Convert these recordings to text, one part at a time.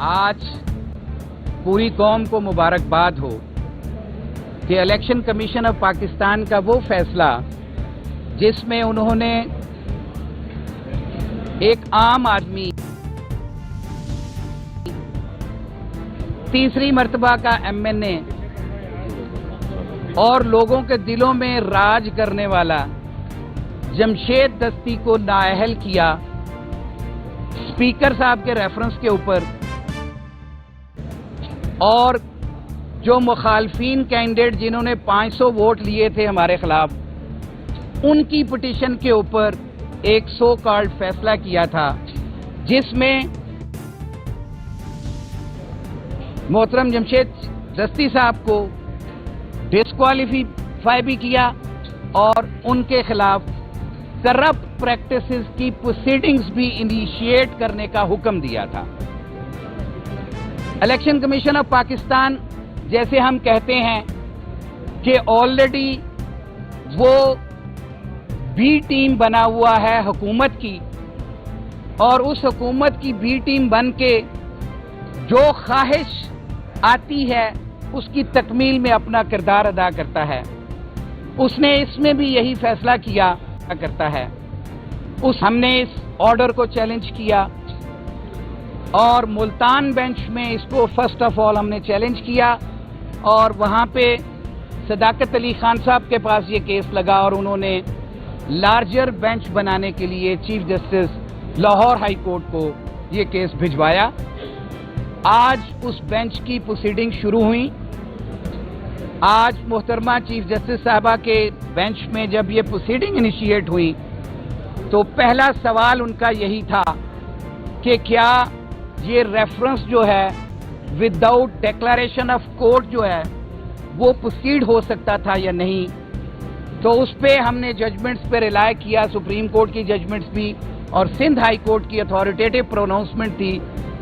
आज पूरी कौम को मुबारकबाद हो कि इलेक्शन कमीशन ऑफ पाकिस्तान का वो फैसला जिसमें उन्होंने एक आम आदमी तीसरी मर्तबा का एमएनए और लोगों के दिलों में राज करने वाला जमशेद दस्ती को नाअहल किया स्पीकर साहब के रेफरेंस के ऊपर, और जो मुखालफीन कैंडिडेट जिन्होंने 500 वोट लिए थे हमारे खिलाफ, उनकी पिटीशन के ऊपर एक सो कॉल्ड फैसला किया था जिसमें मोहतरम जमशेद दस्ती साहब को डिस्क्वालीफाई भी किया और उनके खिलाफ करप्ट प्रैक्टिसेस की प्रोसीडिंग्स भी इनिशिएट करने का हुक्म दिया था। इलेक्शन कमीशन ऑफ पाकिस्तान, जैसे हम कहते हैं कि ऑलरेडी वो बी टीम बना हुआ है हुकूमत की, और उस हुकूमत की बी टीम बन के जो ख्वाहिश आती है उसकी तकमील में अपना किरदार अदा करता है। उसने इसमें भी यही फैसला किया करता है। हमने इस ऑर्डर को चैलेंज किया और मुल्तान बेंच में इसको फर्स्ट ऑफ ऑल हमने चैलेंज किया, और वहां पे सदाकत अली खान साहब के पास ये केस लगा और उन्होंने लार्जर बेंच बनाने के लिए chief justice Lahore high court को ये केस भिजवाया। आज उस बेंच की प्रोसीडिंग शुरू हुई। आज मोहतरमा चीफ जस्टिस साहबा के बेंच में जब ये प्रोसीडिंग इनिशिएट हुई तो पहला सवाल उनका यही था कि क्या ये रेफरेंस जो है विदाउट डिक्लेरेशन ऑफ कोर्ट जो है वो प्रोसीड हो सकता था या नहीं। तो उस पे हमने जजमेंट्स पे रिलाय किया, सुप्रीम कोर्ट की जजमेंट्स भी और सिंध हाई कोर्ट की अथॉरिटेटिव प्रोनाउंसमेंट थी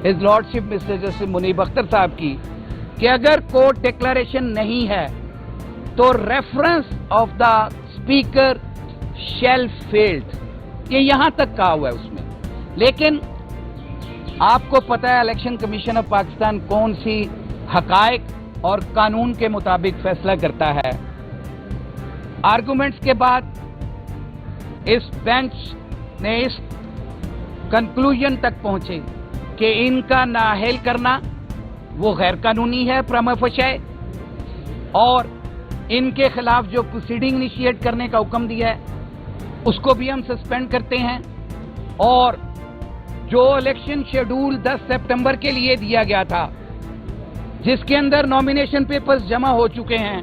his lordship mister justice Munib Akhtar साहब की, कि अगर कोर्ट डिक्लेरेशन नहीं है तो reference of the speaker shall failed, ये यहां तक कहा हुआ है उसमें। लेकिन आपको पता है इलेक्शन कमीशन ऑफ पाकिस्तान कौन सी हकायक और कानून के मुताबिक फैसला करता है। आर्गुमेंट्स के बाद इस बेंच ने इस कंक्लूजन तक पहुंचे कि इनका नाअहल करना वो गैर कानूनी है प्रमा फशय, और इनके खिलाफ जो प्रोसीडिंग इनिशिएट करने का हुक्म दिया है उसको भी हम सस्पेंड करते हैं, और जो इलेक्शन शेड्यूल 10 सितंबर के लिए दिया गया था जिसके अंदर नॉमिनेशन पेपर्स जमा हो चुके हैं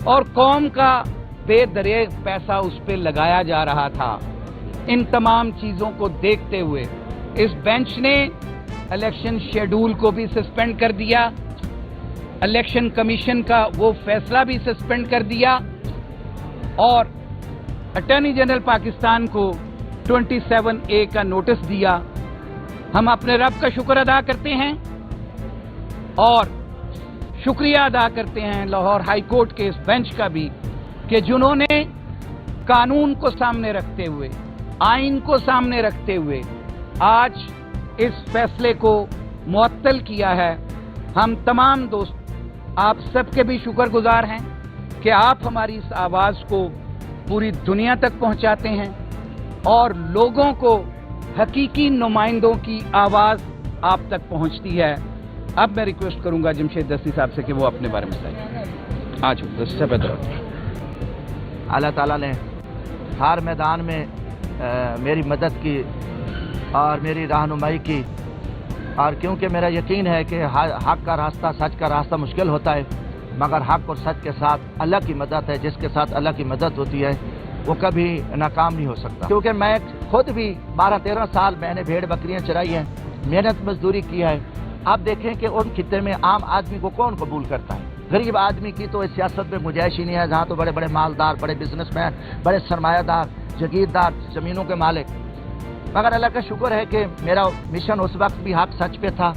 और कौम का बेदरेग पैसा उस पर लगाया जा रहा था, इन तमाम चीजों को देखते हुए इस बेंच ने इलेक्शन शेड्यूल को भी सस्पेंड कर दिया, इलेक्शन कमीशन का वो फैसला भी सस्पेंड कर दिया, और अटॉर्नी जनरल पाकिस्तान को 27A का नोटिस दिया। हम अपने रब का शुक्र अदा करते हैं और शुक्रिया अदा करते हैं लाहौर हाई कोर्ट के इस बेंच का भी कि जिन्होंने कानून को सामने रखते हुए, आइन को सामने रखते हुए आज इस फैसले को मुअत्तल किया है। हम तमाम दोस्त आप सबके भी शुक्रगुजार हैं कि आप हमारी इस आवाज को पूरी दुनिया तक पहुंचाते हैं और लोगों को हकीकी नुमाइंदों की आवाज आप तक पहुंचती है। अब मैं रिक्वेस्ट करूंगा जमशेद दस्ती साहब से कि वो अपने बारे में बताएं। आज अल्लाह ताला ने हर मैदान में मेरी मदद की और मेरी रहनुमाई की, और क्योंकि मेरा यकीन है कि हक का रास्ता, सच का रास्ता मुश्किल होता है, मगर हक और सच के साथ अल्लाह की मदद है। जिसके साथ अल्लाह की मदद होती है वो कभी नाकाम नहीं हो सकता। क्योंकि मैं खुद भी 12-13 साल मैंने भेड़ बकरियां चराई हैं, मेहनत मजदूरी की है। आप देखें कि उन खित्ते में आम आदमी को कौन कबूल करता है। गरीब आदमी की तो इस सियासत में गुंजाइश ही नहीं है, जहाँ तो बड़े बड़े मालदार, बड़े बिजनेसमैन, बड़े सरमायादार, जागीरदार, जमीनों के मालिक। मगर अल्लाह का शुक्र है कि मेरा मिशन उस वक्त भी हक सच पे था,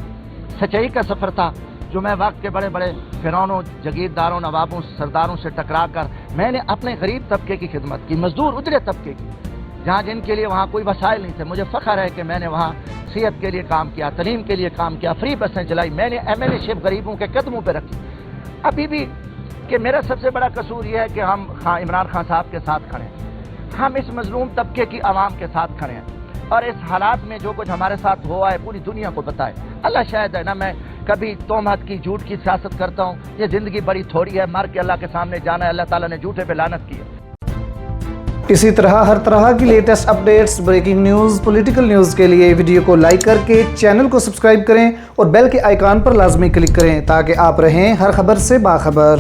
सच्चाई का सफर था, जो मैं वक्त के बड़े बड़े फिरौनों, जागीरदारों, नवाबों, सरदारों से टकरा कर मैंने अपने गरीब तबके की खिदमत की, मजदूर उजरे तबके की, जहाँ जिनके लिए वहाँ कोई वसाइल नहीं थे। मुझे फख्र है कि मैंने वहाँ صحت کے لیے کام کیا، تعلیم کے لیے کام کیا، فری بسیں چلائی، میں نے MLA شپ غریبوں کے قدموں پہ رکھی. ابھی بھی کہ میرا سب سے بڑا قصور یہ ہے کہ ہم عمران خان صاحب کے ساتھ کھڑے ہیں، ہم اس مظلوم طبقے کی عوام کے ساتھ کھڑے ہیں، اور اس حالات میں جو کچھ ہمارے ساتھ ہوا ہے پوری دنیا کو بتائے. اللہ شاہد ہے، نہ میں کبھی تہمت کی جھوٹ کی سیاست کرتا ہوں. یہ زندگی بڑی تھوڑی ہے، مر کے اللہ کے سامنے جانا ہے. اللہ تعالیٰ نے جھوٹے پہ لعنت کی ہے. اسی طرح ہر طرح کی latest updates, breaking news, political news کے لیے ویڈیو کو لائک کر کے چینل کو سبسکرائب کریں اور بیل کے آئیکن پر لازمی کلک کریں تاکہ آپ رہیں ہر خبر سے باخبر.